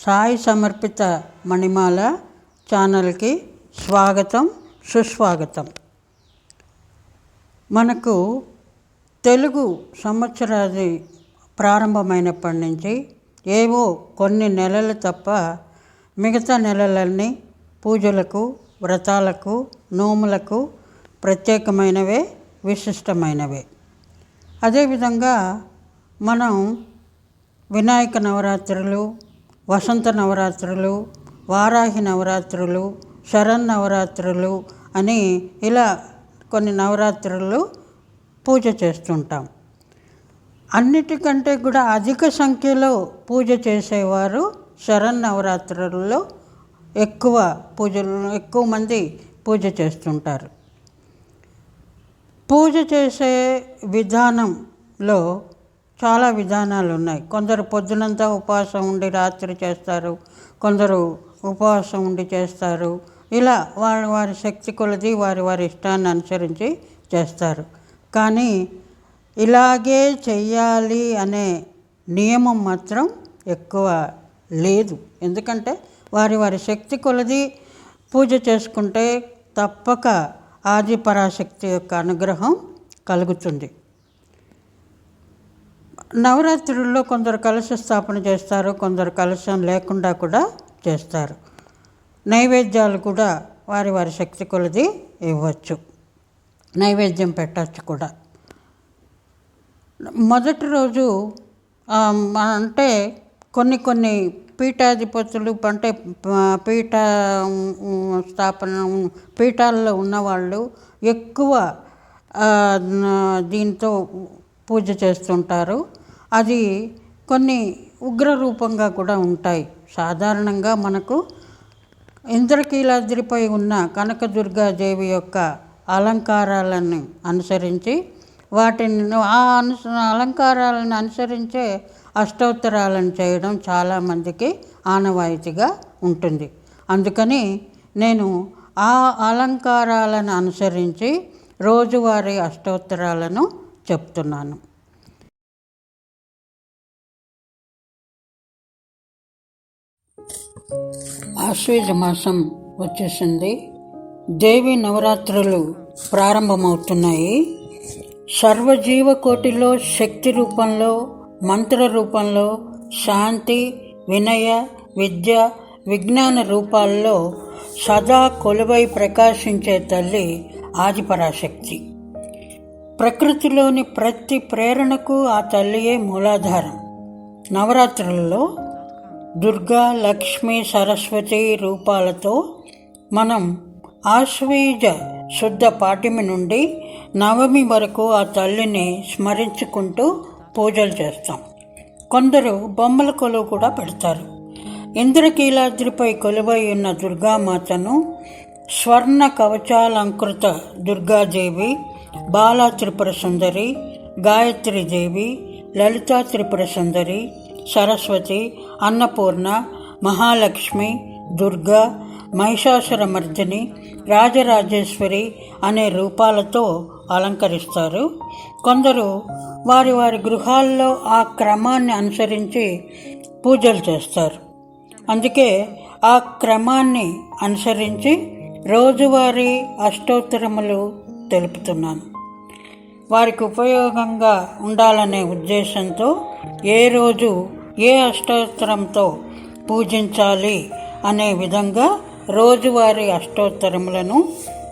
సాయి సమర్పిత మణిమాల ఛానల్కి స్వాగతం, సుస్వాగతం. మనకు తెలుగు సంవత్సరాది ప్రారంభమైనప్పటి నుంచి ఏవో కొన్ని నెలలు తప్ప మిగతా నెలలన్నీ పూజలకు, వ్రతాలకు, నోములకు ప్రత్యేకమైనవే, విశిష్టమైనవే. అదేవిధంగా మనం వినాయక నవరాత్రులు, వసంత నవరాత్రులు, వారాహి నవరాత్రులు, శరన్నవరాత్రులు అని ఇలా కొన్ని నవరాత్రులు పూజ చేస్తుంటాం. అన్నిటికంటే కూడా అధిక సంఖ్యలో పూజ చేసేవారు శరన్నవరాత్రులలో ఎక్కువ మంది పూజ చేస్తుంటారు. పూజ చేసే విధానంలో చాలా విధానాలు ఉన్నాయి. కొందరు పొద్దునంతా ఉపవాసం ఉండి రాత్రి చేస్తారు, కొందరు ఉపవాసం ఉండి చేస్తారు. ఇలా వారి శక్తి కొలది వారి ఇష్టాన్ని అనుసరించి చేస్తారు. కానీ ఇలాగే చెయ్యాలి అనే నియమం మాత్రం ఎక్కువ లేదు. ఎందుకంటే వారి శక్తి కొలది పూజ చేసుకుంటే తప్పక ఆది పరాశక్తి యొక్క అనుగ్రహం కలుగుతుంది. నవరాత్రుల్లో కొందరు కలశ స్థాపన చేస్తారు, కొందరు కలశం లేకుండా కూడా చేస్తారు. నైవేద్యాలు కూడా వారి శక్తి కొలది ఇవ్వచ్చు, నైవేద్యం పెట్టచ్చు కూడా. మొదటి రోజు అంటే కొన్ని పీఠాధిపతులు అంటే పీఠాల్లో ఉన్నవాళ్ళు ఎక్కువ దీంతో పూజ చేస్తుంటారు. అది కొన్ని ఉగ్రరూపంగా కూడా ఉంటాయి. సాధారణంగా మనకు ఇంద్రకీలాద్రిపై ఉన్న కనకదుర్గాదేవి యొక్క అలంకారాలను అనుసరించి అలంకారాలను అనుసరించే అష్టోత్తరాలను చేయడం చాలామందికి ఆనవాయితీగా ఉంటుంది. అందుకని నేను ఆ అలంకారాలను అనుసరించి రోజువారీ అష్టోత్తరాలను చెప్తున్నాను. ఆశ్వేజ మాసం వచ్చేసింది. దేవి నవరాత్రులు ప్రారంభమవుతున్నాయి. సర్వజీవకోటిలో శక్తి రూపంలో, మంత్ర రూపంలో, శాంతి, వినయ, విద్య, విజ్ఞాన రూపాల్లో సదా కొలువై ప్రకాశించే తల్లి ఆదిపరాశక్తి. ప్రకృతిలోని ప్రతి ప్రేరణకు ఆ తల్లియే మూలాధారం. నవరాత్రులలో దుర్గా, లక్ష్మి, సరస్వతి రూపాలతో మనం ఆశ్వీజ శుద్ధ పాఠ్యమి నుండి నవమి వరకు ఆ తల్లిని స్మరించుకుంటూ పూజలు చేస్తాం. కొందరు బొమ్మల కొలువు కూడా పెడతారు. ఇంద్రకీలాద్రిపై కొలువై ఉన్న దుర్గామాతను స్వర్ణ కవచాలంకృత దుర్గాదేవి, బాలా త్రిపుర సుందరి, గాయత్రీదేవి, లలితా త్రిపుర సుందరి, సరస్వతి, అన్నపూర్ణ, మహాలక్ష్మి, దుర్గా, మహిషాసురమర్దిని, రాజరాజేశ్వరి అనే రూపాలతో అలంకరిస్తారు. కొందరు వారి గృహాల్లో ఆ క్రమాన్ని అనుసరించి పూజలు చేస్తారు. అందుకే ఆ క్రమాన్ని అనుసరించి రోజువారీ అష్టోత్తరములు తెలుపుతున్నాను. వారికి ఉపయోగంగా ఉండాలనే ఉద్దేశంతో ఏ రోజు ఏ అష్టోత్తరంతో పూజించాలి అనే విధంగా రోజువారీ అష్టోత్తరములను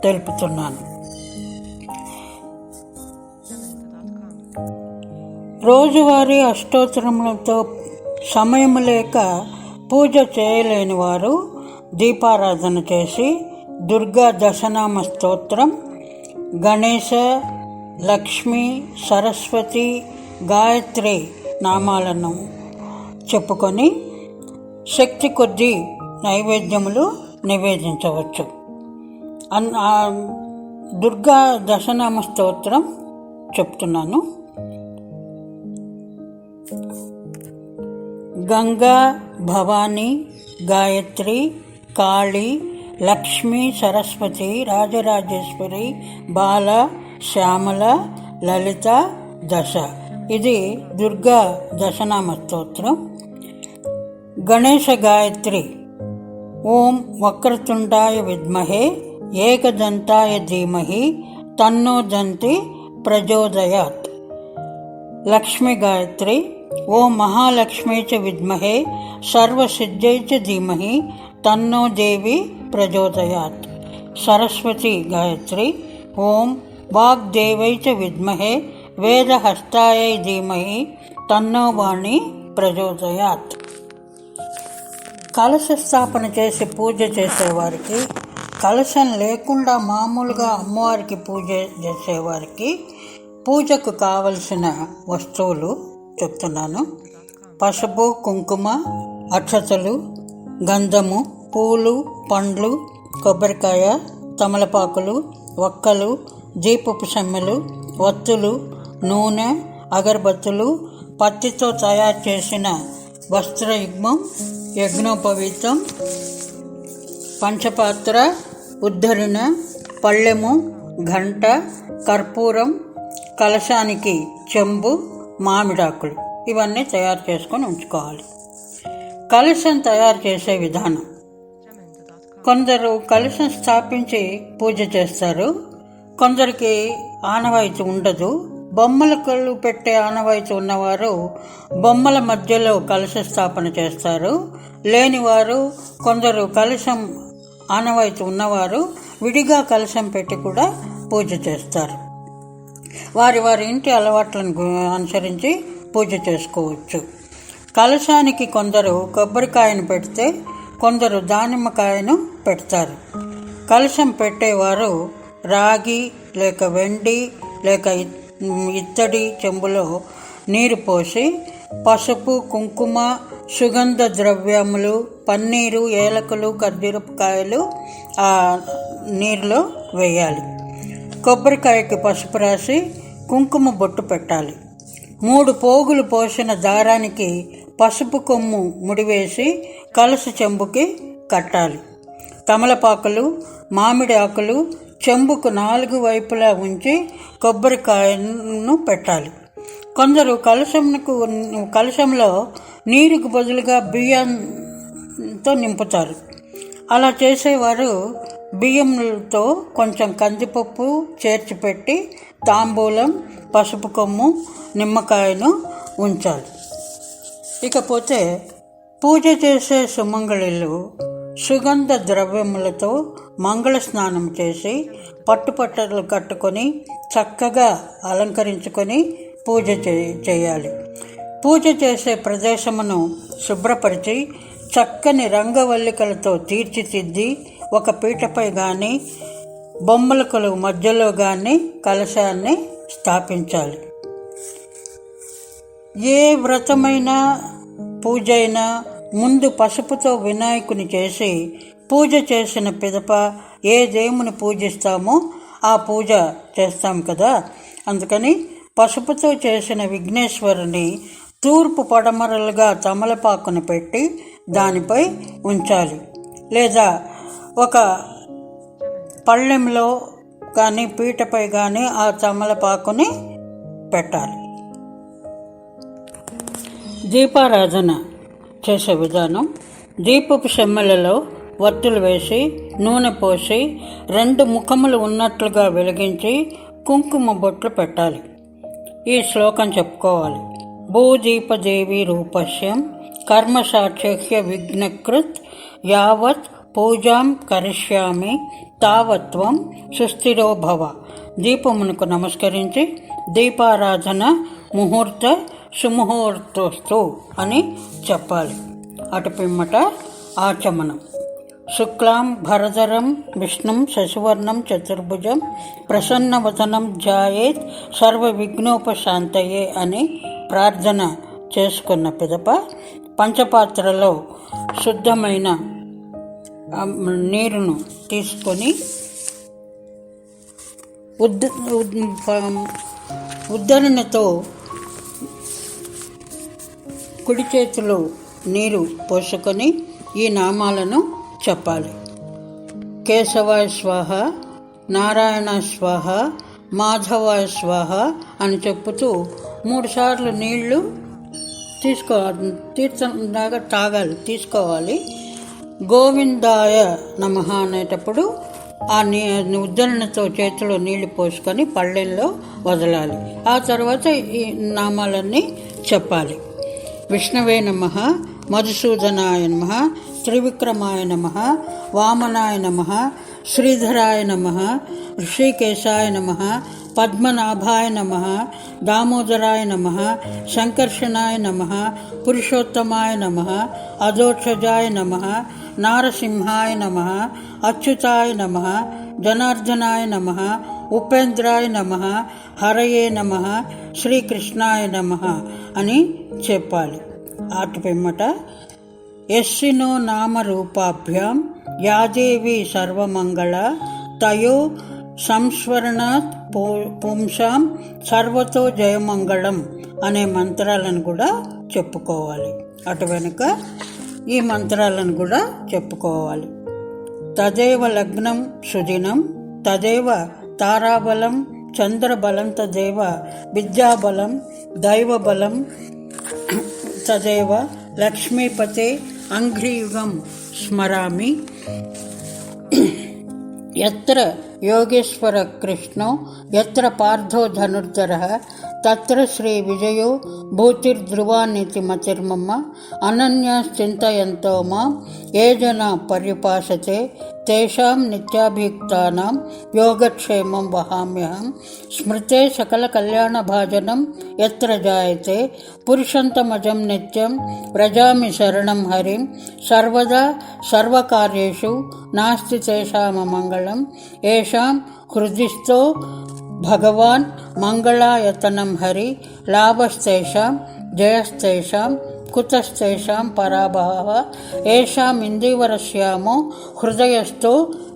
తెలుపుతున్నాను. రోజువారీ అష్టోత్తరములతో సమయం లేక పూజ చేయలేని వారు దీపారాధన చేసి దుర్గా దశనామ స్తోత్రం, గణేశ, లక్ష్మి, సరస్వతి, గాయత్రి నామాలను చెప్పుకొని శక్తి కొద్దీ నైవేద్యములు నివేదించవచ్చు. దుర్గా దశనామ స్తోత్రం చెప్తున్నాను. గంగా, భవానీ, గాయత్రి, కాళీ, లక్ష్మి, సరస్వతి, రాజరాజేశ్వరి, బాల, శ్యామల, లలిత, దశ. ఇది దుర్గా దశనామ స్తోత్రం. గణేశ గాయత్రి. ఓం వక్రతుండాయ విద్మహే ఏకదంతాయ ధీమహి తన్నో దంతి ప్రచోదయాత్. లక్ష్మీ గాయత్రి. ఓం మహాలక్ష్మీ చ విద్మహే సర్వసిద్ధై చ ధీమహి తన్నో దేవి ప్రచోదయాత్. సరస్వతి గాయత్రి. ఓం వాగ్దేవై చ విద్మహే వేదహస్తాయై ధీమహి తన్నో వాణి ప్రచోదయాత్. కలశ స్థాపన చేసి పూజ చేసేవారికి, కలశం లేకుండా మామూలుగా అమ్మవారికి పూజ చేసేవారికి పూజకు కావలసిన వస్తువులు చెప్తున్నాను. పసుపు, కుంకుమ, అక్షతలు, గంధము, పూలు, పండ్లు, కొబ్బరికాయ, తమలపాకులు, వక్కలు, దీపపు సమ్మెలు, ఒత్తులు, నూనె, అగరబత్తులు, పత్తితో తయారు చేసిన వస్త్రయుగ్మం, యజ్ఞోపవీతం, పంచపాత్ర, ఉద్ధరణ, పళ్ళెము, గంట, కర్పూరం, కలశానికి చెంబు, మామిడాకులు ఇవన్నీ తయారు చేసుకొని ఉంచుకోవాలి. కలశం తయారు చేసే విధానం. కొందరు కలశం స్థాపించి పూజ చేస్తారు, కొందరికి ఆనవాయితీ ఉండదు. బొమ్మల కళ్ళు పెట్టే ఆనవాయితీ ఉన్నవారు బొమ్మల మధ్యలో కలశ స్థాపన చేస్తారు. లేనివారు, కొందరు కలశం ఆనవాయితీ ఉన్నవారు విడిగా కలశం పెట్టి కూడా పూజ చేస్తారు. వారి వారి ఇంటి అలవాట్లను అనుసరించి పూజ చేసుకోవచ్చు. కలశానికి కొందరు కొబ్బరికాయను పెడితే కొందరు దానిమ్మకాయను పెడతారు. కలశం పెట్టేవారు రాగి లేక వెండి లేక ఇత్తడి చెంబులో నీరు పోసి పసుపు, కుంకుమ, సుగంధ ద్రవ్యములు, పన్నీరు, ఏలకులు, ఖర్జూరకాయలు ఆ నీరులో వేయాలి. కొబ్బరికాయకి పసుపు రాసి కుంకుమ బొట్టు పెట్టాలి. 3 పోగులు పోసిన దారానికి పసుపు కొమ్ము ముడివేసి కలశ చెంబుకి కట్టాలి. తమలపాకులు, మామిడి ఆకులు చెంబుకు 4 వైపులా ఉంచి కొబ్బరికాయను పెట్టాలి. కొందరు కలశంలో నీరుకు బదులుగా బియ్యంతో నింపుతారు. అలా చేసేవారు బియ్యంతో కొంచెం కందిపప్పు చేర్చి పెట్టి తాంబూలం, పసుపు కొమ్ము, నిమ్మకాయను ఉంచాలి. ఇకపోతే పూజ చేసే సుమంగళిలు సుగంధ ద్రవ్యములతో మంగళ స్నానం చేసి పట్టుపట్టలు కట్టుకొని చక్కగా అలంకరించుకొని పూజ చేయాలి. పూజ చేసే ప్రదేశమును శుభ్రపరిచి చక్కని రంగవల్లికలతో తీర్చిదిద్ది ఒక పీటపై కానీ బొమ్మల కొలువు మధ్యలో కానీ కలశాన్ని స్థాపించాలి. ఏ వ్రతమైనా పూజైనా ముందు పసుపుతో వినాయకుని చేసి పూజ చేసిన పిదప ఏ దేవుని పూజిస్తామో ఆ పూజ చేస్తాం కదా. అందుకని పసుపుతో చేసిన విఘ్నేశ్వరుని తూర్పు పడమరలుగా తమలపాకును పెట్టి దానిపై ఉంచాలి. లేదా ఒక పళ్ళెంలో కానీ పీటపై కానీ ఆ తమలపాకుని పెట్టాలి. దీపారాధన చేసే విధానం. దీపపు చెమ్మెలలో వత్తులు వేసి నూనె పోసి 2 ముఖములు ఉన్నట్లుగా వెలిగించి కుంకుమ బొట్లు పెట్టాలి. ఈ శ్లోకం చెప్పుకోవాలి. భూదీపదేవి రూపస్యం కర్మసాక్షిహ్య విఘ్నకృత్ యావత్ పూజాం కరిష్యామి తావత్వం సుస్థిరో భవ. దీపమునకు నమస్కరించి దీపారాధన ముహూర్త సుముహూర్తోస్తు అని చెప్పాలి. అటు పిమ్మట ఆచమనం. శుక్లాం భరధరం విష్ణుం శశివర్ణం చతుర్భుజం ప్రసన్నవదనం ధ్యాయేత్ సర్వ విఘ్నోపశాంతయే అని ప్రార్థన చేసుకున్న పిదప పంచపాత్రలో శుద్ధమైన నీరును తీసుకొని ఉద్ధరణతో కుడి చేతిలో నీరు పోసుకొని ఈ నామాలను చెప్పాలి. కేశవాయ స్వాహ, నారాయణ స్వాహ, మాధవాయ స్వాహ అని చెప్పుతూ 3 సార్లు నీళ్లు తీర్థం లాగా తీసుకోవాలి. గోవిందాయ నమః అనేటప్పుడు ఆ ఉద్ధరణతో చేతిలో నీళ్లు పోసుకొని పళ్ళెంలో వదలాలి. ఆ తర్వాత ఈ నామాలన్నీ చెప్పాలి. విష్ణవే నమః, మధుసూదనాయ నమః, త్రివిక్రమాయ నమః, వామనాయ నమః, శ్రీధరాయ నమః, ఋషికేశాయ నమః, పద్మనాభాయ నమః, దామోదరాయ నమః, సంకర్షణాయ నమః, పురుషోత్తమాయ నమః, అధోక్షజాయ నమః, నారసింహాయ నమః, అచ్యుతాయ నమః, జనార్దనాయ నమః, ఉపేంద్రాయ నమః, హరయే నమః, శ్రీకృష్ణాయ నమః అని చెప్పాలి. ఆటి పిమ్మట యస్సినో నామరూపాభ్యాం యాదేవి సర్వమంగళ తయో సంస్మరణాత్ పుంసాం సర్వతో జయమంగళం అనే మంత్రాలను కూడా చెప్పుకోవాలి. అటు వెనుక ఈ మంత్రాలను కూడా చెప్పుకోవాలి. తదేవ లగ్నం సుదినం, తదేవ తారాబలం చంద్రబలం, తదేవ విద్యాబలం దైవబలం, తదేవ లక్ష్మీపతే అంఘ్రియుగం స్మరామి. యత్ర యోగేశ్వర కృష్ణో యత్ర పార్థో ధనుర్ధరః తత్ర శ్రీ విజయో భూతిర్ధ్రువానితి మతిర్మమ అనన్యాశ్చింతయంతో మాం ఏ జనా పర్యుపాసతే తేషాం నిత్యాభియుక్తానాం యోగక్షేమం వహామ్యహం. స్మృతే సకల కళ్యాణభాజనం యత్ర జాయతే పురుషంతమజం నిత్యం వ్రజామి శరణం హరిం. సర్వదా సర్వకార్యేషు నాస్తి తేషామమంగళం. ఏషాం హృదిస్థో భగవాన్ మంగళాయతనం హరి. లాభస్తేషాం జయస్తేషాం కుతస్తేషాం పరాభవః. ఏషాం ఇందీవరశ్యామో హృదయస్థో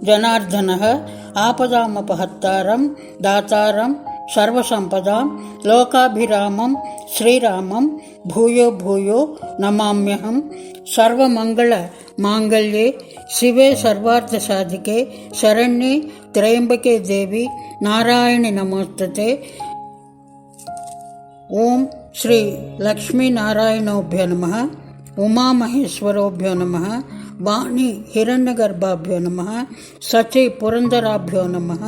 జనార్దనః. ఆపదామపహర్తారం దాతారం సర్వసంపదాం లోకాభిరామం శ్రీరామం భూయో భూయో నమామ్యహం. సర్వమంగళ మాంగళ్యే శివే సర్వార్థసాధికే శరణ్యే త్రయంబకే దేవి నారాయణి నమోస్తుతే. ఓం శ్రీ లక్ష్మీనారాయణోభ్యో నమః, ఉమామహేశ్వరోభ్యో నమః, వాణి హిరణ్యగర్భాభ్యో నమః, సచీ పురంధరాభ్యో నమః,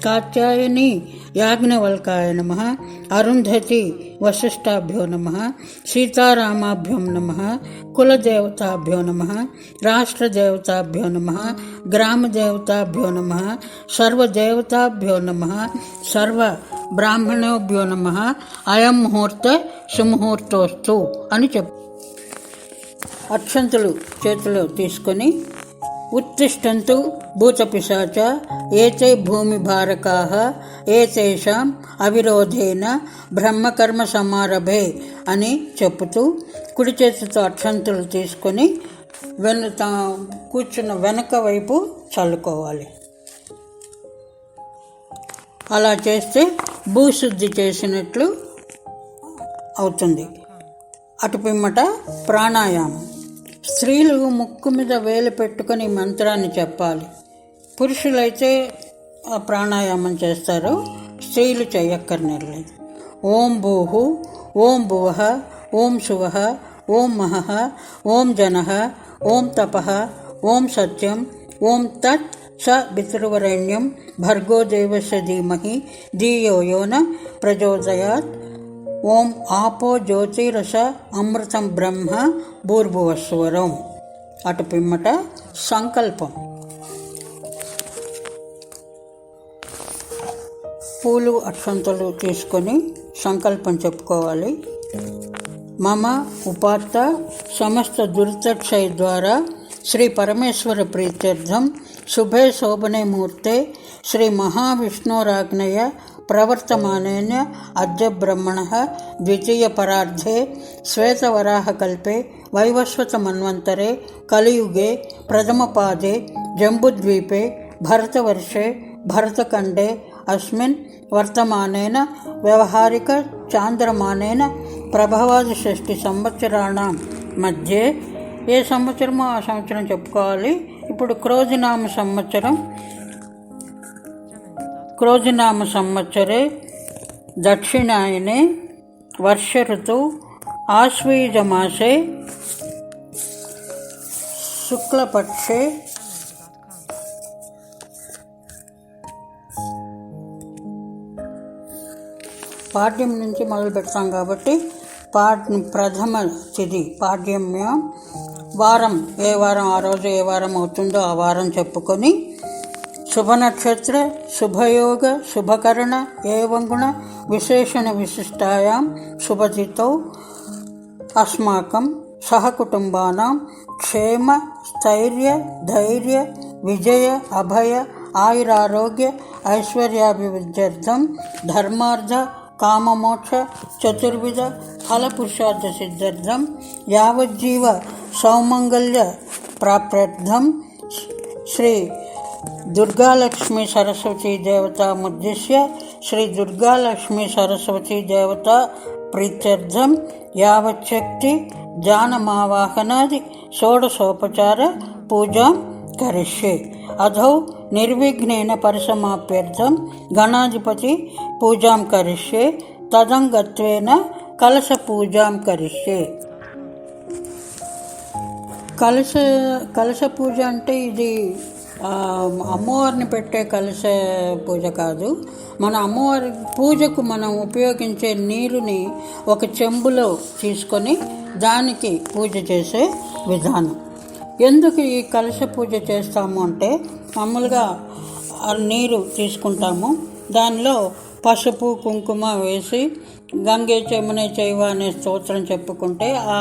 కాత్యాయని యాజ్ఞవల్కాయ నమః, అరుంధతి వశిష్ఠాభ్యో నమః, సీతారామాభ్యో నమః, కులదేవతాభ్యో నమః, రాష్ట్రదేవతాభ్యో నమః, గ్రామదేవతాభ్యో నమః, సర్వదేవతాభ్యో నమః, సర్వ బ్రాహ్మణోభ్యో నమః. అయం ముహూర్త సుముహూర్తోస్తు అని చెప్పు. అక్షంతులు చేతిలో తీసుకొని ఉత్తిష్టంతు భూతపిశాచ ఏతే భూమి భారకాః ఏతేషాం అవిరోధేన బ్రహ్మకర్మ సమారభే అని చెప్పుతూ కుడి చేతితో అక్షంతులు తీసుకొని కూర్చున్న వెనక వైపు చల్లుకోవాలి. అలా చేస్తే భూశుద్ధి చేసినట్లు అవుతుంది. అటు పిమ్మట ప్రాణాయామం. స్త్రీలు ముక్కు మీద వేలు పెట్టుకొని మంత్రాన్ని చెప్పాలి. పురుషులైతే ప్రాణాయామం చేస్తారు, స్త్రీలు చేయక్కర్లేదు. ఓం భూహు, ఓం భువః, ఓం శువః, ఓం మహః, ఓం జనః, ఓం తపః, ఓం సత్యం, ఓం తత్ స పితృవరేణ్యం భర్గో దేవస్య ధీమహి ధియో యో న ప్రచోదయాత్. ఓం ఆపో జ్యోతిరస అమృతం బ్రహ్మ భూర్భువస్వరం. అటు పిమ్మట సంకల్పం. పూలు అక్షంతలు తీసుకొని సంకల్పం చెప్పుకోవాలి. మమ ఉపాత్త సమస్త దురితక్షయ ద్వారా శ్రీ పరమేశ్వర ప్రీత్యర్థం శుభే శోభనే ముహూర్తే శ్రీ మహావిష్ణోరాజ్ఞయ ప్రవర్తమానేన అద్య బ్రహ్మణః ద్వితీయ పరార్ధే శ్వేతవరాహకల్పే వైవస్వత మన్వంతరే కలియుగే ప్రథమపాదే జంబుద్వీపే భరతవర్షే భరతఖండే అస్మిన్ వర్తమానేన వ్యవహారిక చాంద్రమానేన ప్రభవాది 6 సంవత్సరాణం మధ్యే. ఏ సంవత్సరమో ఆ సంవత్సరం చెప్పుకోవాలి. ఇప్పుడు క్రోధినామ సంవత్సరే దక్షిణాయనే వర్ష ఋతు ఆశ్వయుజమాసే శుక్లపక్షే పాడ్యం నుంచి మొదలు పెడతాం కాబట్టి ప్రథమ తిథి పాడ్యమ్యం వారం, ఏ వారం ఆ రోజు ఏ వారం అవుతుందో ఆ వారం చెప్పుకొని శుభనక్షత్ర శుభయోగ శుభకరణ ఏవం గుణ విశేషణ విశిష్టాయాం శుభతిథౌ అస్మాకం సహకుటుంబానాం క్షేమ స్థైర్య ధైర్య విజయ అభయ ఆయురారోగ్య ఐశ్వర్యాభివృద్ధ్యర్థం ధర్మార్థ కామమోక్ష చతుర్విధ ఫలపురుషార్థ సిద్ధ్యర్థం యావజ్జీవ సౌమంగళ్య ప్రాప్త్యర్థం శ్రీ దుర్గాలక్ష్మీ సరస్వతీ దేవతాముద్దిశ్య శ్రీ దుర్గాలక్ష్మీ సరస్వతీ దేవతా ప్రీత్యర్థం యావచ్చక్తి జానమావాహనాది షోడశోపచార పూజాం కరిష్యే. అధౌ నిర్విఘ్నేన పరిసమాప్యర్థం గణాధిపతి పూజాం కరిష్యే. తదంగత్వేన కలశ పూజాం కరిష్యే. కలశ పూజ అంటే ఇది అమ్మవారిని పెట్టే కలశ పూజ కాదు. మన అమ్మవారి పూజకు మనం ఉపయోగించే నీరుని ఒక చెంబులో తీసుకొని దానికి పూజ చేసే విధానం. ఎందుకు ఈ కలశ పూజ చేస్తాము అంటే, మామూలుగా నీరు తీసుకుంటాము, దానిలో పసుపు కుంకుమ వేసి గంగే చమునే చైవ అనే స్తోత్రం చెప్పుకుంటే ఆ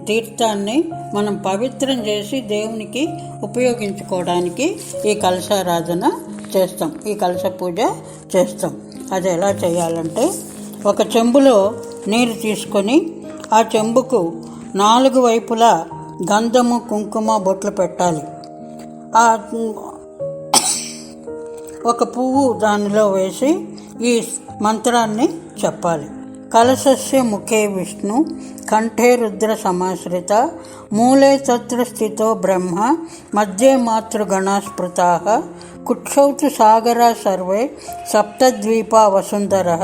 తీర్థాన్ని మనం పవిత్రం చేసి దేవునికి ఉపయోగించుకోవడానికి ఈ కలశారాధన చేస్తాం, ఈ కలశ పూజ చేస్తాం. అది ఎలా చేయాలంటే, ఒక చెంబులో నీరు తీసుకొని ఆ చెంబుకు 4 వైపులా గంధము కుంకుమ బొట్లు పెట్టాలి. ఒక పువ్వు దానిలో వేసి ఈ మంత్రాన్ని చెప్పాలి. కలశస్య ముఖే విష్ణు కంఠే రుద్ర సమాశ్రిత మూలే తత్ర స్థితో బ్రహ్మ మధ్యే మాతృగణా స్మృతాః కుక్షౌతు సాగరా సర్వే సప్తద్వీపా వసుంధరః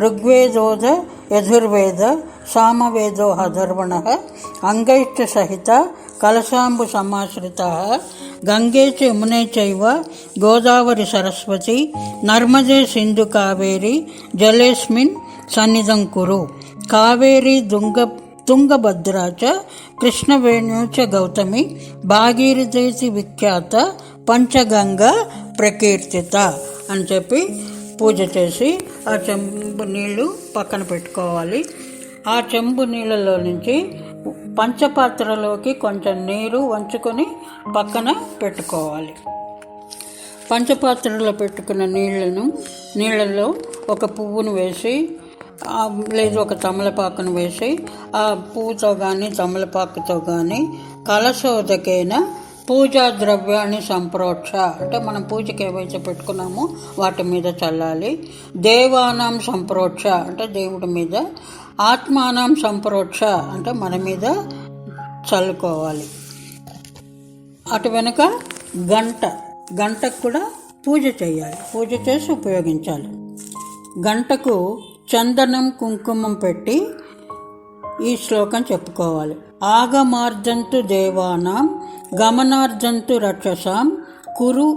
ఋగ్వేదోద యజుర్వేద సామవేదో అధర్వణః అంగైశ్చ సహిత కలశాంబు సమాశ్రితాః గంగే చ యమునే చైవ గోదావరి సరస్వతి నర్మదే సింధు కావేరి జలేస్మిన్ సన్నిధం కురు. కావేరీ తుంగభద్రా చ కృష్ణవేణు చ గౌతమి భాగీరథేతి విఖ్యాత పంచగంగా ప్రకీర్తిత అని చెప్పి పూజ చేసి ఆ చెంబు నీళ్లు పక్కన పెట్టుకోవాలి. ఆ చెంబు నీళ్ళలో నుంచి పంచపాత్రలోకి కొంచెం నీరు వంచుకొని పక్కన పెట్టుకోవాలి. పంచపాత్రలో పెట్టుకున్న నీళ్ళలో ఒక పువ్వును వేసి లేదు ఒక తమలపాకును వేసి ఆ పువ్వుతో కానీ తమలపాకుతో కానీ కలశోదకైన పూజా ద్రవ్యాన్ని సంప్రోక్ష అంటే మనం పూజకి ఏవైతే పెట్టుకున్నామో వాటి మీద చల్లాలి. దేవానాం సంప్రోక్ష అంటే దేవుడి మీద, ఆత్మానం సంప్రోక్ష అంటే మన మీద చల్లుకోవాలి. అటు వెనుక గంటకు కూడా పూజ చేయాలి, పూజ చేసి ఉపయోగించాలి. గంటకు చందనం కుంకుమం పెట్టి ఈ శ్లోకం చెప్పుకోవాలి. ఆగమార్జంతు దేవానాం గమనార్జంతు రక్షసాం కురు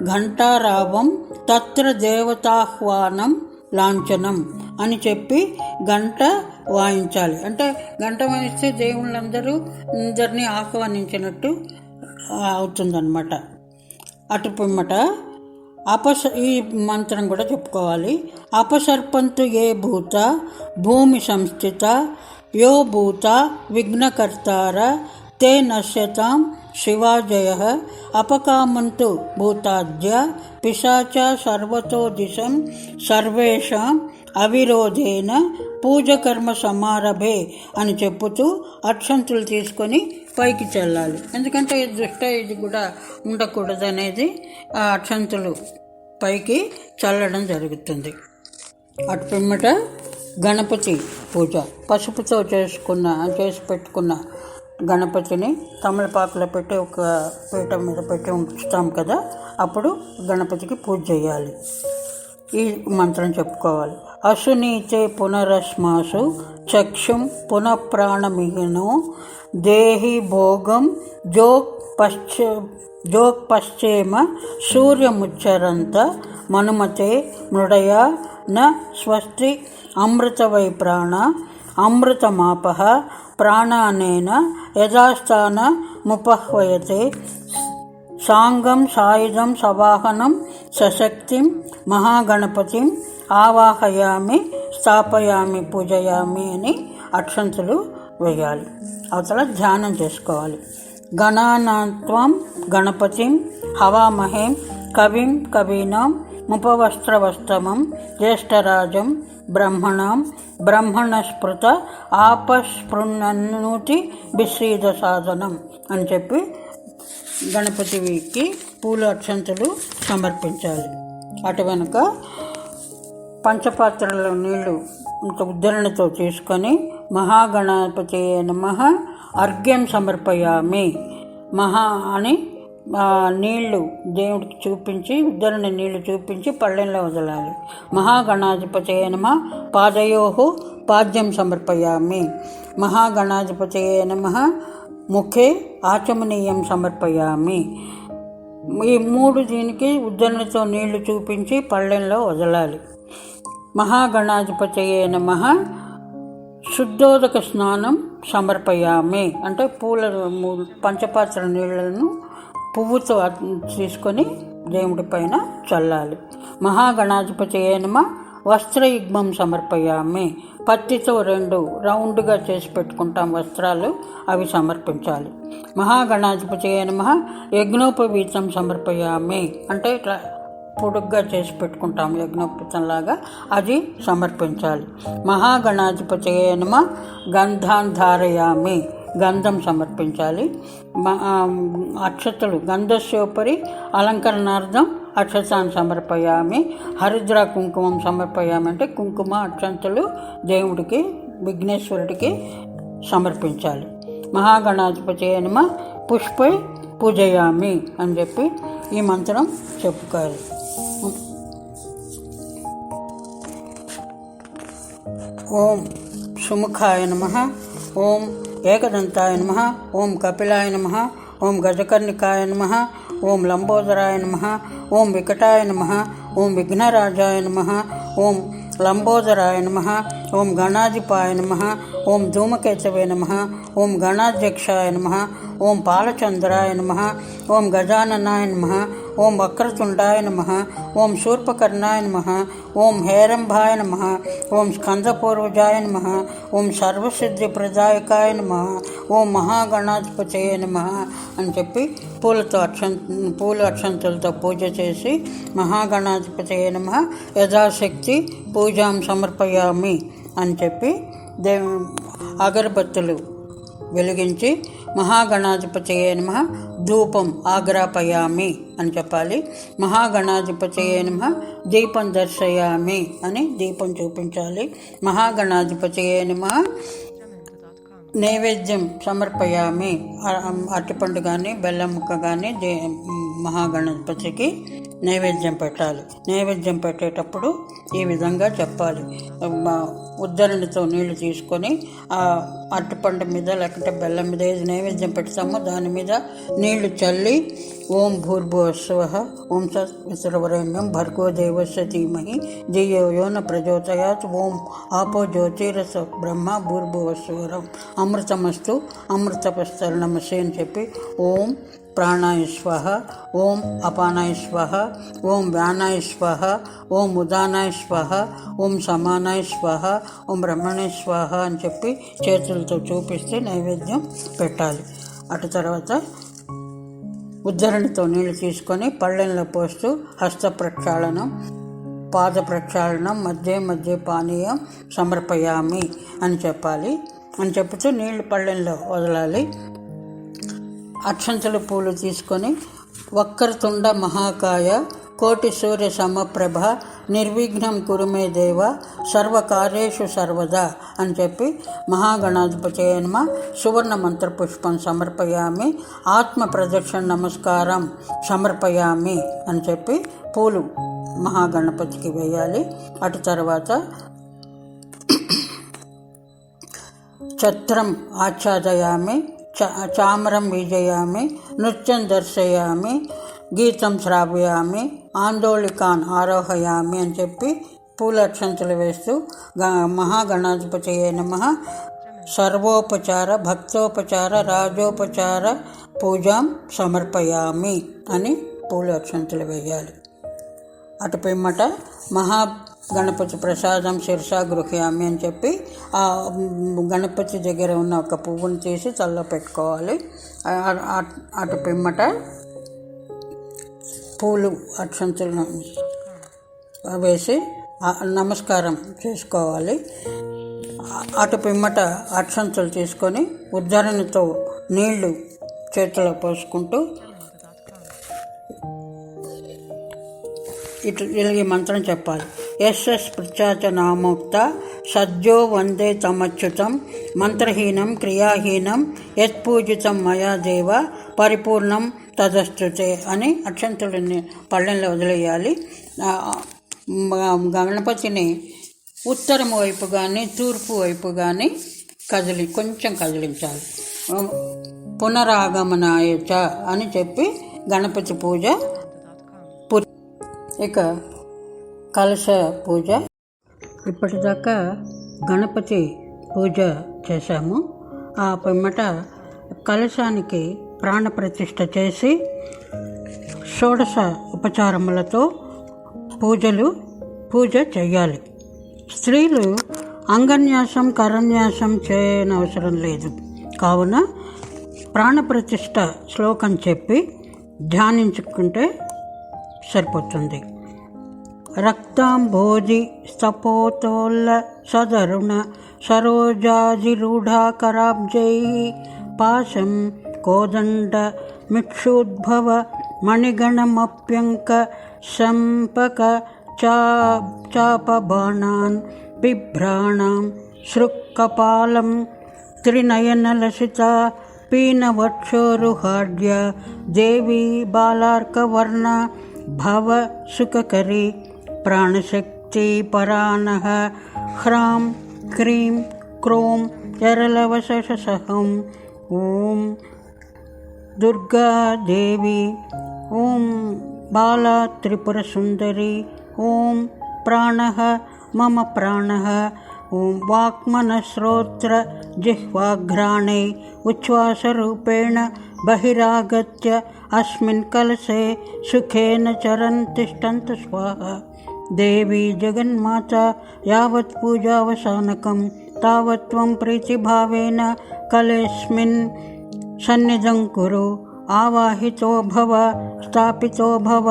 ఘంటారావం తత్ర దేవతాహ్వానం లాంఛనం అని చెప్పి గంట వాయించాలి. అంటే గంట వాయిస్తే దేవుళ్ళందరినీ ఆహ్వానించినట్టు అవుతుందన్నమాట. అటు పిమ్మట ఈ మంత్రం కూడా చెప్పుకోవాలి. అపసర్పంతు ఏ భూత భూమి సంస్థిత యో భూత విఘ్నకర్తార తే నశ్యతాం శివాజయ అపకామంతు భూతాద్య పిశాచ సర్వతో దిశం సర్వేషాం అవిరోధేన పూజకర్మ సమారభే అని చెప్పుతూ అక్షంతులు తీసుకొని పైకి చల్లాలి. ఎందుకంటే ఇది కూడా ఉండకూడదు అనేది ఆ అక్షంతులు పైకి చల్లడం జరుగుతుంది. అటు పిమ్మట గణపతి పూజ. పసుపుతో చేసి పెట్టుకున్న గణపతిని తమలపాకులో పెట్టి ఒక పీఠం మీద పెట్టి ఉంచుతాం కదా, అప్పుడు గణపతికి పూజ చేయాలి. ఈ మంత్రం చెప్పుకోవాలి. అసునీతే పునరస్మాసు చక్షుం పునఃప్రాణమిహినో దేహి భోగం జోక్పశ్చేమ సూర్యముచ్చరంత మనుమతే మృడయ న స్వస్తి అమృతవై ప్రాణ అమృతమాపః ప్రాణానేన యథాస్థానముపహ్వయతే సాంగం సాయుధం సవాహనం సశక్తిం మహాగణపతిం ఆవాహయామి స్థాపయామి పూజయామి అని అక్షంతులు వేయాలి. అవతల ధ్యానం చేసుకోవాలి. గణానాత్వం గణపతిం హవామహేం కవిం కవీనాం ముపవస్త్రవస్తమం జ్యేష్ఠరాజం బ్రహ్మణాం బ్రహ్మణస్పృత ఆపస్పృన్నూతి బిశ్రీద సాధనం అని చెప్పి గణపతికి పూలు అక్షంతలు సమర్పించాలి. అటు వెనుక పంచపాత్రలో నీళ్లు ఉద్ధరణతో తీసుకొని మహాగణపతి నమః అర్ఘ్యం సమర్పయామి మహా అని నీళ్లు దేవుడికి చూపించి ఉద్ధరణ నీళ్లు చూపించి పళ్ళెంలో వదలాలి. మహాగణాధిపతయే నమః పాదయోః పాద్యం సమర్పయామి మహాగణాధిపతయే నమః ముఖే ఆచమనీయం సమర్పయామి. ఈ మూడు దీనికి ఉద్ధరణతో నీళ్లు చూపించి పళ్ళెంలో వదలాలి. మహాగణాధిపతయే నమః శుద్ధోదక స్నానం సమర్పయామి అంటే పూల పంచపాత్ర నీళ్లను పువ్వుతో తీసుకొని దేవుడి పైన చల్లాలి. మహాగణాధిపతయే నమః వస్త్రయుగ్మం సమర్పయామి పత్తితో 2 రౌండ్గా చేసి పెట్టుకుంటాం వస్త్రాలు, అవి సమర్పించాలి. మహాగణాధిపతయే నమః యజ్ఞోపవీతం సమర్పయామి అంటే ఇట్లా పొడుగ్గా చేసి పెట్టుకుంటాం యజ్ఞోపవీతంలాగా, అది సమర్పించాలి. మహాగణాధిపతయే నమః గంధాన్ ధారయామి గంధం సమర్పించాలి. అక్షతలు గంధస్యోపరి అలంకరణార్థం అక్షతాన్ని సమర్పయామి. హరిద్ర కుంకుమం సమర్పయామి అంటే కుంకుమ అక్షంతలు దేవుడికి విఘ్నేశ్వరుడికి సమర్పించాలి. మహాగణాధిపతయే నమః పుష్పై పూజయామి అని చెప్పి ఈ మంత్రం చెప్పుకోవాలి. ఓం సుముఖాయ నమః, ఓం ఏకదంతాయ నమః, ఓం కపిలాయ నమః, ఓం గజకర్ణికాయ నమః, ఓం లంబోదరాయ నమః, ఓం వికటాయ నమః, ఓం విఘ్నరాజాయ నమః, ఓం లంబోదరాయ నమః, ఓం గణాధిపాయ నమః, ఓం ధూమకేతవే నమః, ఓం గణాధ్యక్షాయ నమః, ఓం పాలచంద్రాయ నమః, ఓం గజాననాయ నమః, ఓం వక్రతుండాయ నమః, ఓం శూర్పకర్ణాయ నమః, ఓం హేరంభాయ నమః, ఓం స్కందపూర్వజాయ నమః, ఓం సర్వసిద్ధిప్రదాయకాయ నమః, ఓం మహాగణాధిపతయే నమః అని చెప్పి పూల అక్షంతలతో పూజ చేసి మహాగణాధిపతయే నమః యథాశక్తి పూజాం సమర్పయామి అని చెప్పి అగరబత్తులు వెలిగించి మహాగణాధిపతయే నమః ధూపం ఆగ్రాపయామి అని చెప్పాలి. మహాగణాధిపతయే నమః దీపం దర్శయామి అని దీపం చూపించాలి. మహాగణాధిపతయే నమః నైవేద్యం సమర్పయామి అరటిపండు కానీ బెల్లం ముక్క కానీ మహాగణపతికి నైవేద్యం పెట్టాలి. నైవేద్యం పెట్టేటప్పుడు ఈ విధంగా చెప్పాలి. ఉద్ధరణతో నీళ్లు తీసుకొని ఆ అరటిపండు మీద లేకుంటే బెల్లం మీద ఏది నైవేద్యం పెడతామో దాని మీద నీళ్లు చల్లి ఓం భూర్భువస్సువః ఓం తత్సవితుర్వరేణ్యం భర్గో దేవస్య ధీమహి ధియో యో న ప్రచోదయాత్ ఓం ఆపో జ్యోతిరస బ్రహ్మ భూర్భువస్సువరం అమృతమస్తు అమృతపస్తరణమసి అని చెప్పి ఓం ప్రాణాయ స్వాహ, ఓం అపానాయ స్వాహ, ఓం వ్యానాయ స్వాహ, ఓం ఉదానాయ స్వాహ, ఓం సమానాయ స్వాహ, ఓం బ్రహ్మణాయ స్వాహ అని చెప్పి చేతులతో చూపిస్తే నైవేద్యం పెట్టాలి. అటు తర్వాత ఉద్ధరణతో నీళ్లు తీసుకొని పళ్ళెంలో పోస్తూ హస్త ప్రక్షాళనం పాద ప్రక్షాళనం మధ్య మధ్య పానీయం సమర్పయామి అని చెప్పాలి. అని చెప్తూ నీళ్లు పళ్ళెంలో వదలాలి. అక్షంతల పూలు తీసుకొని వక్రతుండ మహాకాయ కోటి సూర్య సమప్రభ నిర్విఘ్నం కురుమే దేవ సర్వకార్యేషు సర్వదా అని చెప్పి మహాగణాధిపతయే నమః సువర్ణ మంత్రపుష్పం సమర్పయామి ఆత్మ ప్రదక్షిణ నమస్కారం సమర్పయామి అని చెప్పి పూలు మహాగణపతికి వేయాలి. అటు తర్వాత ఛత్రం ఆచ్ఛాదయామి, చామరం వీజయామి, నృత్యం దర్శయామి, గీతం శ్రావయామి, ఆందోళికాన్ ఆరోహయామి అని చెప్పి పూల అక్షంతలు వేస్తూ మహాగణాధిపతయే నమః సర్వోపచార భక్తోపచార రాజోపచార పూజాం సమర్పయామి అని పూల అక్షంతలు వేయాలి. అటు పిమ్మట మహాగణపతి ప్రసాదం శిరసా గృహ్యామి అని చెప్పి ఆ గణపతి దగ్గర ఉన్న ఒక పువ్వును తీసి తలలో పెట్టుకోవాలి. అటు పిమ్మట పూలు అక్షంతలను వేసి నమస్కారం చేసుకోవాలి. అటు పిమ్మట అక్షంతలు తీసుకొని ఉద్ధరణతో నీళ్లు చేతిలో పోసుకుంటూ ఈ మంత్రం చెప్పాలి. ఎస్ పృచ్ఛాచ నామోక్త సజ్జో వందే తమచ్యుతం మంత్రహీనం క్రియాహీనం యత్పూజితం మయా దేవ పరిపూర్ణం తదస్తుతే అని అక్షంతలని పళ్ళెంలో వదిలేయాలి. గణపతిని ఉత్తరం వైపు కానీ తూర్పు వైపు కానీ కొంచెం కదిలించాలి. పునరాగమనాయచ అని చెప్పి గణపతి పూజ. ఇక కలశ పూజ. ఇప్పటిదాకా గణపతి పూజ చేశాము. ఆ పిమ్మట కలశానికి ప్రాణప్రతిష్ఠ చేసి షోడశ ఉపచారములతో పూజ చేయాలి. స్త్రీలు అంగన్యాసం కరన్యాసం చేయనవసరం లేదు. కావున ప్రాణప్రతిష్ఠ శ్లోకం చెప్పి ధ్యానించుకుంటే సరిపోతుంది. రక్తాంబోజి స్తపోతోల్ల సదరుణ సరోజాజిరూఢాకరాబ్జై పాశం కోదండ మిక్షుద్భవ మణిగణమప్యంక శంపక చాపబాణాన్ బిభ్రాణాం శృక్కపాలం త్రినయనలసిత పీనవక్షోరుహాడ్య దేవీ బాలార్కవర్ణ భవ సుఖకరి ప్రాణశక్తి పరానః హ్రాం క్రీం క్రోం యరలవశసహం ఓం దుర్గాదేవి, ఓం బాలా త్రిపురసుందరి, ఓం ప్రాణః మమ ప్రాణః, ఓం వాక్మనశ్రోత్ర జిహ్వాఘ్రాణై ఉచ్ఛ్వాసరూపేణ బహిరాగత్య అస్మిన్ కలశే సుఖేన చరన్ తిష్టంతు స్వాహా. దేవి జగన్మాత యావత్ పూజావసానకం తావత్ త్వం ప్రీతిభావేన కలేస్మిన్ సన్నిధం కురు. ఆవాహితో భవ, స్థాపితో భవ,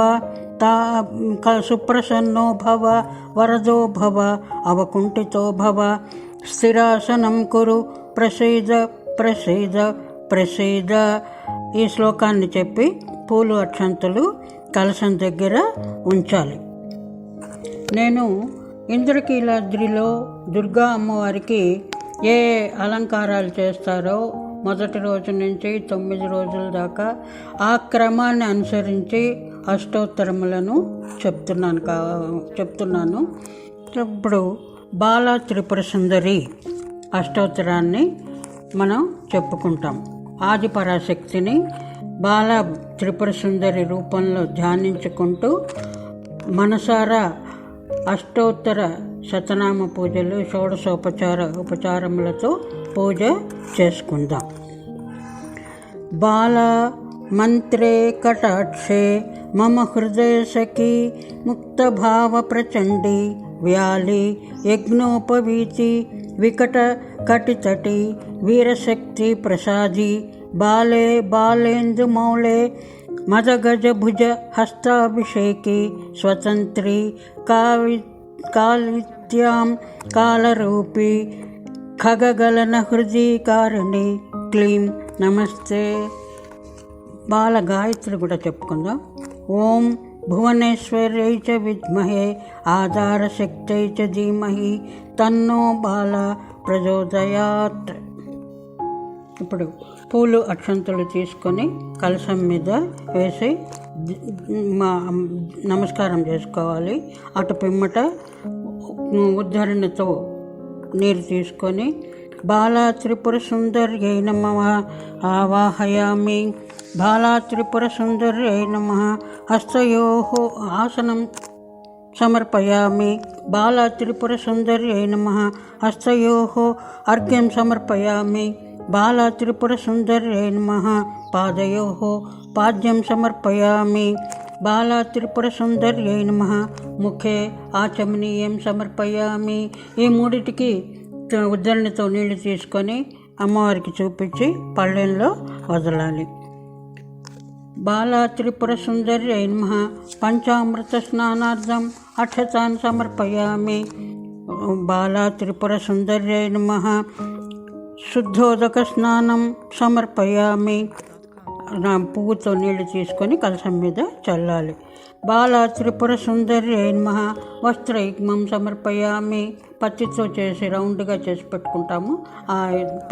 సుప్రసన్నో భవ, వరదో భవ, అవకుంఠితో భవ, స్థిరాసనం కురు, ప్రసీద ప్రసీద ప్రసీద. ఈ శ్లోకాన్ని చెప్పి పూలు అక్షంతలు కలశం దగ్గర ఉంచాలి. నేను ఇంద్రకీలాద్రిలో దుర్గా అమ్మవారికి ఏ అలంకారాలు చేస్తారో మొదటి రోజు నుంచి 9 రోజుల దాకా ఆ క్రమాన్ని అనుసరించి అష్టోత్తరములను చెప్తున్నాను. ఇప్పుడు బాలా త్రిపుర సుందరి అష్టోత్తరాన్ని మనం చెప్పుకుంటాం. ఆది పరాశక్తిని బాలా త్రిపుర సుందరి రూపంలో ధ్యానించుకుంటూ మనసారా అష్టోత్తర శతనామ పూజలు ఉపచారములతో పూజ చేసుకుందాం. బాలా మంత్రే కటాక్షే మమ హృదయ సఖీ ముక్తభావ ప్రచండి వ్యాలి యజ్ఞోపవీతి వికట కటితటి వీరశక్తి ప్రసాది బాలే బాలేందు మౌళే మదగజ భుజ హస్తాభిషేకి స్వతంత్రి కాలిత్యాం కాలరూపి ఖగగలన హృదయకారిణి క్లీం నమస్తే. బాల గాయత్రి కూడా చెప్పుకుందాం. ఓం భువనేశ్వర్యై చ విద్మహే ఆధారశక్తై చ ధీమహి తన్నో బాల ప్రచోదయాత్. ఇప్పుడు పూలు అక్షంతలు తీసుకొని కలశం మీద వేసి నమస్కారం చేసుకోవాలి. అటు పిమ్మట ఉద్ధరణతో నీరు తీసుకొని బాలా త్రిపురసుందర్యై నమః ఆవాహయామి. బాలా త్రిపురసుందర్యై నమః హస్తయోః ఆసనం సమర్పయామి. బాలా త్రిపురసుందర్యై నమః హస్తయోః అర్ఘ్యం సమర్పయామి. బాలా త్రిపురసుందర్యై నమః పాదయోః పాద్యం సమర్పయామి. బాలా త్రిపురసుందర్యై నమః ముఖే ఆచమనీయం సమర్పయామి. ఈ మూడిటికి ఉద్దరణతో నీళ్లు తీసుకొని అమ్మవారికి చూపించి పళ్ళెంలో వదలాలి. బాలా త్రిపురసుందర్యై నమః పంచామృత స్నానార్థం అక్షతాన్ సమర్పయామి. బాలా త్రిపురసుందర్యై నమః శుద్ధోదక స్నానం సమర్పయామి. పువ్వుతో నీళ్లు తీసుకొని కలశం మీద చల్లాలి. బాలా త్రిపురసుందర్యై నమః వస్త్రయుగ్మం సమర్పయామి. పత్తితో చేసి రౌండ్గా చేసి పెట్టుకుంటాము. ఆ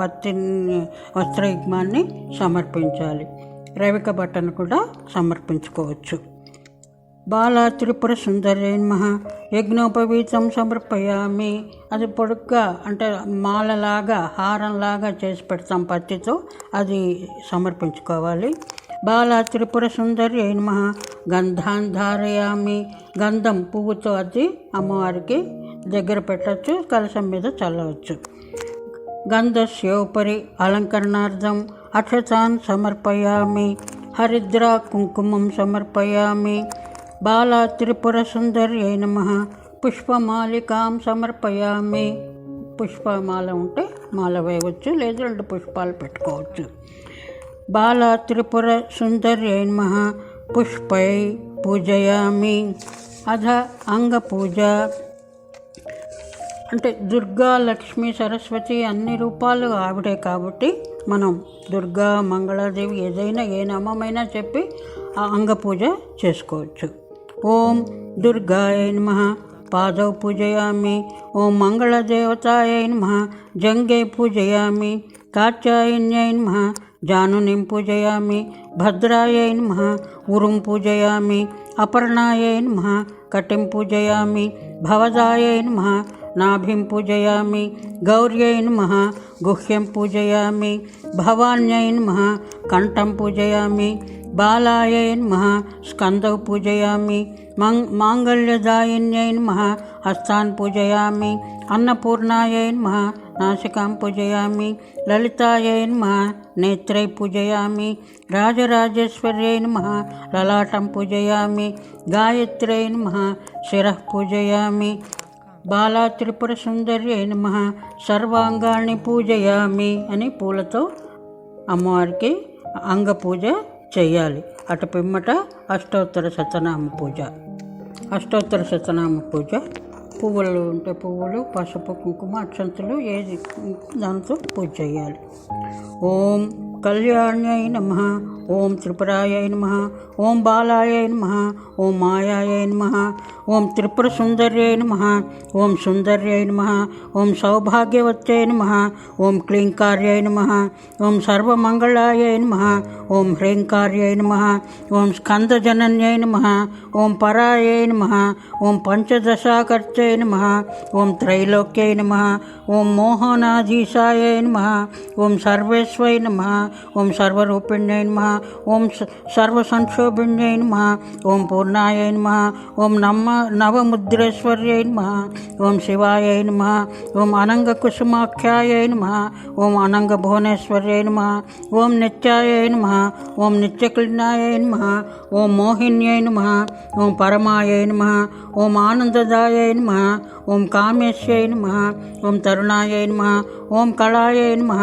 పత్తిని వస్త్రయుగ్మాన్ని సమర్పించాలి. రవిక బట్టను కూడా సమర్పించుకోవచ్చు. బాలా త్రిపురసుందర్యై నమః యజ్ఞోపవీతం సమర్పయామి. అది పొడుగ్గా అంటే మాలలాగా హారంలాగా చేసి పెడతాం పత్తితో, అది సమర్పించుకోవాలి. బాలా త్రిపురసుందర్యై నమః గంధాన్ ధారయామి. గంధం పువ్వుతో అది అమ్మవారికి దగ్గర పెట్టచ్చు, కలశం మీద చల్లవచ్చు. గంధస్యోపరి అలంకరణార్థం అక్షతాన్ సమర్పయామి. హరిద్ర కుంకుమం సమర్పయామి. బాలా త్రిపురసుందర్యై నమః పుష్పమాలికాం సమర్పయామి. పుష్పమాల ఉంటే మాల వేయవచ్చు, లేదా 2 పుష్పాలు పెట్టుకోవచ్చు. బాలా త్రిపురసుందర్యై నమః పుష్పై పూజయామి. అధ అంగపూజ అంటే దుర్గా, లక్ష్మి, సరస్వతి అన్ని రూపాలు ఆవిడే కాబట్టి మనం దుర్గా, మంగళాదేవి ఏదైనా ఏ నామమైనా చెప్పి ఆ అంగపూజ చేసుకోవచ్చు. ఓం దుర్గాయై నమః పాదౌ పూజయామి. ఓం మంగళదేవతాయై నమః జంఘే పూజయామి. కాత్యాయన్యై నమః జానునిం పూజయామి. భద్రాయై నమః ఉరుం పూజయామి. అపర్ణాయై నమః కటిం పూజయామి. భవదాయై నమః నాభిం పూజయామి. గౌర్యై నమః గుహ్యం పూజయామి. భవాన్యై నమః కంఠం పూజయామి. బాలాయై నమః స్కందౌ పూజయామి. మాంగళ్యదాయిన్యై నమః హస్తాన్ పూజయామి. అన్నపూర్ణాయై నమః నాసికాం పూజయామి. లలితాయై నమః నేత్రై పూజయామి. రాజరాజేశ్వర్యై నమః లలాటం పూజయామి. గాయత్ర్యై నమః శిరః పూజయామి. బాలా త్రిపురసుందర్యై నమః సర్వాంగాన్ని పూజయామి అని పూలతో అమ్మవారికి అంగపూజ చేయాలి. అటు పిమ్మట అష్టోత్తర శతనామ పూజ. అష్టోత్తర శతనామ పూజ పువ్వులు ఉంటే పువ్వులు, పసుపు, కుంకుమ, అక్షంతలు ఏది దాంతో పూజ చేయాలి. ఓం కళ్యాణ్యై నమః. ఓం త్రిపురాయై నమః. ఓం బాలాయై నమః. ఓం మాయాయై నమః. ఓం త్రిపురసుందర్యై నమః. ఓం సుందర్యై నమః. ఓం సౌభాగ్యవత్యై నమః. ఓం క్లీంకార్యై నమః. ఓం సర్వమంగళాయై నమః. ఓం హ్రీంకార్యై నమః. ఓం స్కందజనన్యై నమః. ఓం పరాయై నమః. ఓం పంచదశాకర్త్యై నమః. ఓం త్రైలోక్యై నమః. ఓం మోహనాధీశాయై నమః. ఓం సర్వేశ్వై నమః. ఓం సర్వరూపిణ్యై నమః. ఓం సర్వసంక్షోభిణ్యై నమః. ఓం పూర్ణాయై నమః. ఓం నవముద్రేశ్వర్యై నమః. ఓం శివాయై నమః. ఓం అనంగకుసుమాఖ్యాయై నమః. ఓం అనంగభువనేశ్వర్యై నమః. ఓం నిత్యాయై నమః. ఓం నిత్యక్లిన్నాయై నమః. ఓం మోహిన్యై నమః. ఓం పరమాయై నమః. ఓం ఆనందదాయై నమః. ఓం కామేశ్యై నమః. ఓం తరుణాయై నమః. ఓం కళాయై నమః.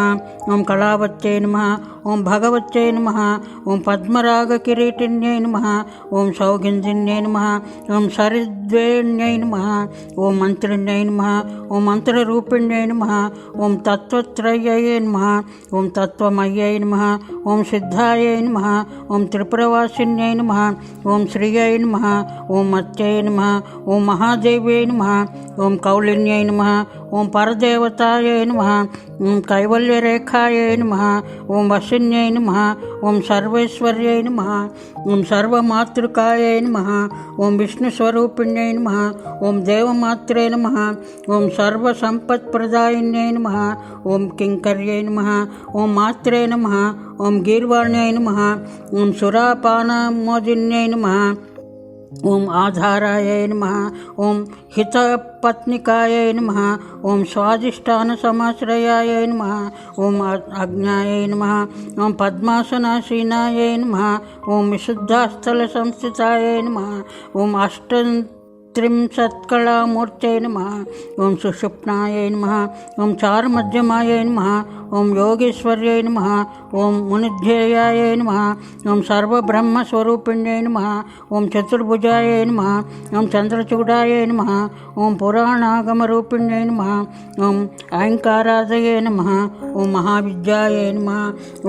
ఓం కళావత్యై నమః. ఓం భగవత్యై నమః. ఓం పద్మరాగకిరీటిన్యై నమః. ఓం సౌగంధిన్యై నమః. ఓం సరిద్వేణ్యై నమః. ఓం మంత్రిణ్యై నమః. ఓం మంత్రరూపిణ్యై నమః. ఓం తత్వత్రయ్యై నమః. ఓం తత్వమయ్యై నమః. ఓం సిద్ధాయై నమః. ఓం త్రిపురవాసిన్యై నమః. ఓం శ్రీయై నమః. ఓం మత్యై నమః. ఓం మహాదేవ్యై నమః. ఓం కౌలిన్యై నమః, ఓం పరదేవతాయై నమః, ఓం కైవల్యరేఖాయై నమః, ఓం వశిన్యై నమః, ఓం సర్వేశ్వర్యై నమః, ఓం సర్వమాతృకాయై నమః, ఓం విష్ణుస్వరూపిణ్యై నమః, ఓం దేవమాత్రే నమః, ఓం సర్వసంపత్ప్రదాయిన్యై నమః, ఓం కింకర్యై నమః, ఓం మాత్రే నమః, ఓం గీర్వాణ్యై నమః, ఓం సురాపానమోదిన్యై నమః, ఓం ఆధారాయై నమః, ఓం హితపత్నికాయై నమః, ఓం స్వాదిష్టానసమాశ్రయాయై నమః, ఓం అజ్ఞాయై నమః, ఓం పద్మాసనాసీనాయై నమః, ఓం విశుద్ధాస్థల సంస్థితాయై నమః, ఓం అష్టత్రింశత్కళామూర్తై నమః, ఓం సుషుప్నాయై నమః, ఓం చారుమధ్యమాయై నమః, ఓం యోగేశ్వర్యై నమః, ఓం మునిధ్యేయాయై నమః, ఓం సర్వబ్రహ్మస్వరూపిణ్యై నమః, ఓం చతుర్భుజాయై నమః, ఓం చంద్రచూడాయై నమః, ఓం పురాణాగమరూపిణ్యై నమః, ఓం ఐంకారాదయై నమః, ఓం మహావిద్యాయై నమః,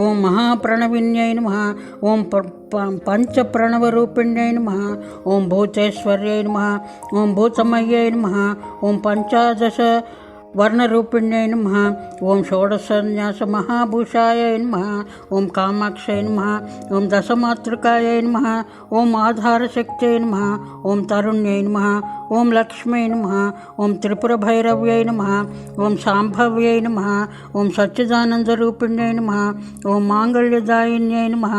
ఓం మహాప్రణవిన్యై నమః, ఓం పంచప్రణవరూపిణ్యై నమః, ఓం భూతేశ్వర్యై నమః, ఓం భూతమయ్యై నమః, ఓం పంచాదశ వర్ణరూపిణ్యై నమః, ఓం షోడశన్యాస మహాభూషాయై నమః, ఓం కామాక్షై నమః, ఓం దశమాతృకాయై నమః, ఓం ఆధారశక్త్యై నమః, ఓం తరుణ్యై నమః, ఓం లక్ష్మై నమః, ఓం త్రిపురభైరవ్యై నమః, ఓం శాంభవ్యై నమః, ఓం సచ్చిదానందరూపిణ్యై నమః, ఓం మాంగళ్యదాయిన్యై నమః,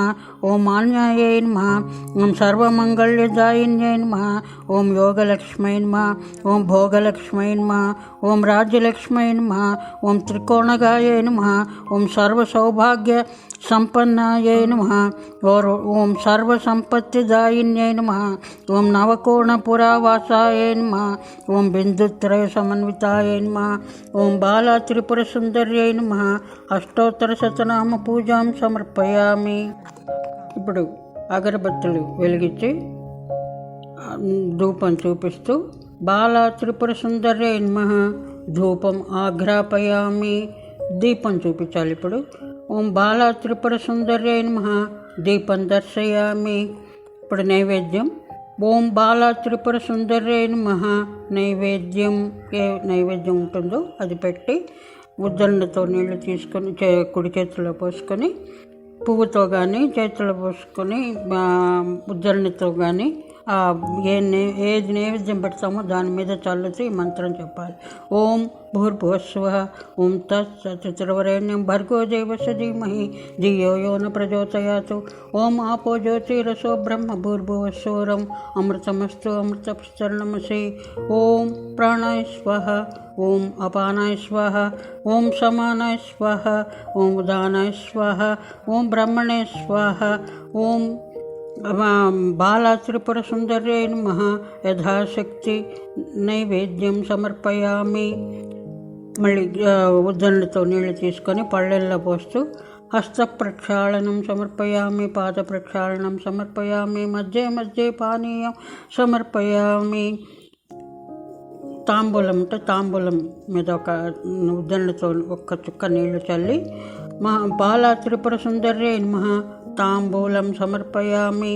ఓం మాన్యాయై నమః, ఓం సర్వమంగళ్యదాయిన్యై నమః, ఓం యోగలక్ష్మై నమః, ఓం భోగలక్ష్మై నమః, ఓం రాజ్యలక్ష్మై నమః, ఓం త్రికోణగాయై నమః, ఓం సర్వసౌభాగ్య సంపన్నాయై నమః, ఓం సర్వసంపత్తిదాయిన్యై నమః, ఓం నవకోణపురావాసాయై నమః, ఓం బిందుత్రయ సమన్వితాయై నమః, ఓం బాలా త్రిపుర సుందర్యై నమః. అష్టోత్తర శతనామ పూజాం సమర్పయామి. ఇప్పుడు అగరబత్తులు వెలిగించి ధూపం చూపిస్తూ బాలా త్రిపుర సుందర్యై నమః ధూపం ఆఘ్రాపయామి. దీపం చూపించాలి. ఇప్పుడు ఓం బాలా త్రిపుర సుందర్యై నమః దీపం దర్శయామి. ఇప్పుడు నైవేద్యం. ఓం బాలా త్రిపుర సుందర్యై నమః నైవేద్యం. ఏ నైవేద్యం ఉంటుందో అది పెట్టి ఉద్దరణతో నీళ్లు తీసుకొని కుడి చేతిలో పోసుకొని పువ్వుతో కానీ చేతిలో పోసుకొని ఉద్దరణతో కానీ ఏది నైవేద్యం పెడతామో దాని మీద చల్లుతూ ఈ మంత్రం చెప్పాలి. ఓం భూర్భువస్సువః ఓం తత్సవితుర్వరేణ్యం భర్గో దేవస్య ధీమహి ధియో యో న ప్రచోదయాత్. ఓం ఆపో జ్యోతిరసో బ్రహ్మ భూర్భువస్సువరం అమృతమస్తు అమృతపుస్తరణమసి. ఓం ప్రాణాయ స్వాహ, ఓం అపానాయ స్వాహ, ఓం సమానాయ స్వాహ, ఓం ఉదానాయ స్వాహ, ఓం బ్రహ్మణే స్వాహ. ఓం బాలా త్రిపుర సుందర్యై నమః యథాశక్తి నైవేద్యం సమర్పయామి. మళ్ళీ ఉద్దరణతో నీళ్లు తీసుకొని పళ్ళెల్లో పోస్తూ హస్త ప్రక్షాళనం సమర్పయామి, పాద ప్రక్షాళనం సమర్పయామి, మధ్య మధ్య పానీయం సమర్పయామి. తాంబూలం అంటే తాంబూలం మీద ఒక ఉద్దరణతో ఒక్క చుక్క నీళ్లు చల్లి బాలా త్రిపుర సుందర్యై నమః తాంబూలం సమర్పయామి.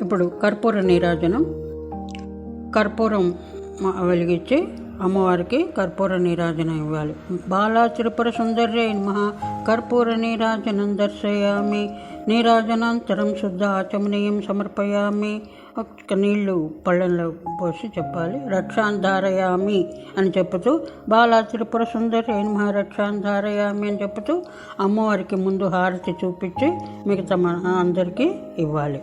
ఇప్పుడు కర్పూర నీరాజనం. కర్పూరం వెలిగించి అమ్మవారికి కర్పూర నీరాజనం ఇవ్వాలి. బాలా త్రిపుర సుందర్యై నమః కర్పూర నీరాజనం దర్శయామి. నీరాజనాంతరం శుద్ధ ఆచమనీయం సమర్పయామి. ఒక్క నీళ్లు పళ్ళెంలో పోసి చెప్పాలి. రక్షాంధారయామి అని చెప్పుతూ బాలా త్రిపుర సుందర్యై నమః రక్షాంధారయామి అని చెప్పుతూ అమ్మవారికి ముందు హారతి చూపించి మిగతా అందరికీ ఇవ్వాలి.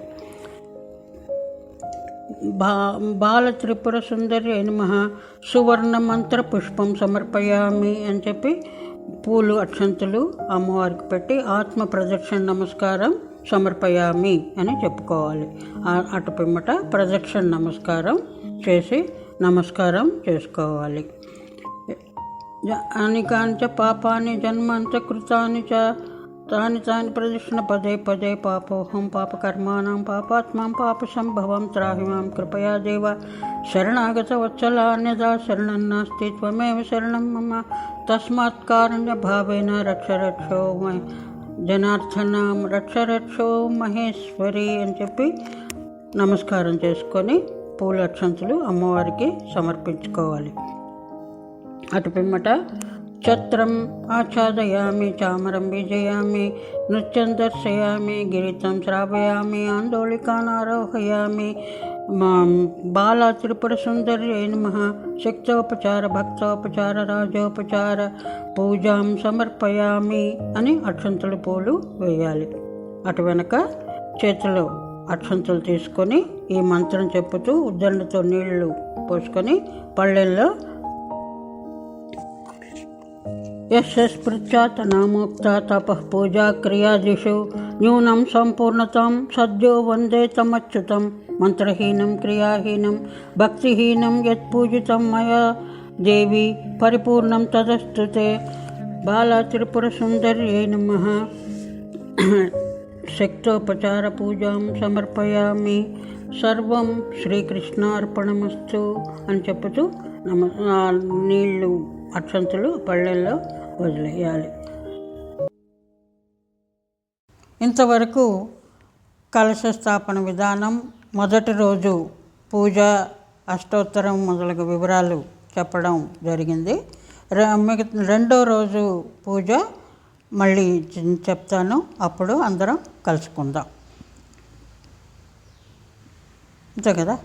బాల త్రిపుర సుందర్యై నమః సువర్ణ మంత్ర పుష్పం సమర్పయామి అని చెప్పి పూలు అక్షంతులు అమ్మవారికి పెట్టి ఆత్మ ప్రదక్షిణ నమస్కారం సమర్పయామి అని చెప్పుకోవాలి. అటు పిమ్మట ప్రదక్షిణ నమస్కారం చేసి నమస్కారం చేసుకోవాలి. అనికాంచ పాపాని జన్మంచ కృతాని చ తాని ప్రదక్షిణ పదే పదే పాపోహం పాపకర్మాణం పాపాత్మాం పాప సంభవం త్రాహి మాం కృపయా దేవ. శరణాగత వత్సల అన్యదా శరణం నాస్తి త్వమేవ శరణం మమ తస్మాత్ కారుణ్య భావేన రక్ష రక్షో జనార్దనాం రక్ష రక్షో మహేశ్వరి అని చెప్పి నమస్కారం చేసుకొని పూల అక్షంతలు అమ్మవారికి సమర్పించుకోవాలి. అటు పిమ్మట ఛత్రం ఆచ్ఛాదయామి, చామరం బీజయామి, నృత్యం దర్శయామి, గిరితం శ్రావయామి, ఆందోళికాన్ ఆరోహయామి, బాలా త్రిపుర సుందర్యై నమః, శక్తోపచార భక్తోపచార రాజోపచార పూజాం సమర్పయామి అని అక్షంతలు పూలు వేయాలి. అటు వెనక చేతిలో అక్షంతలు తీసుకొని ఈ మంత్రం చెప్పుతూ ఉద్దరణతో నీళ్లు పోసుకొని పళ్ళెల్లో యస్స్పృత్యా తనామోక్త తపః పూజా క్రియాదిషు న్యూనం సంపూర్ణతం సద్యో వందే తమచ్యుతం, మంత్రహీనం క్రియాహీనం భక్తిహీనం యత్పూజితం మయా దేవి పరిపూర్ణం తదస్తుతే. బాలా త్రిపుర సుందర్యై నమః, శక్తోపచార పూజాం సమర్పయామి, సర్వం శ్రీకృష్ణార్పణమస్తు అని చెప్పుతూ నీళ్లు అక్షంతలు పళ్ళెల్లో వదిలేయాలి. ఇంతవరకు కలశ స్థాపన విధానం, మొదటి రోజు పూజ, అష్టోత్తరం మొదలగు వివరాలు చెప్పడం జరిగింది. రెండో రోజు పూజ మళ్ళీ చెప్తాను, అప్పుడు అందరం కలుసుకుందాం. అంతే కదా.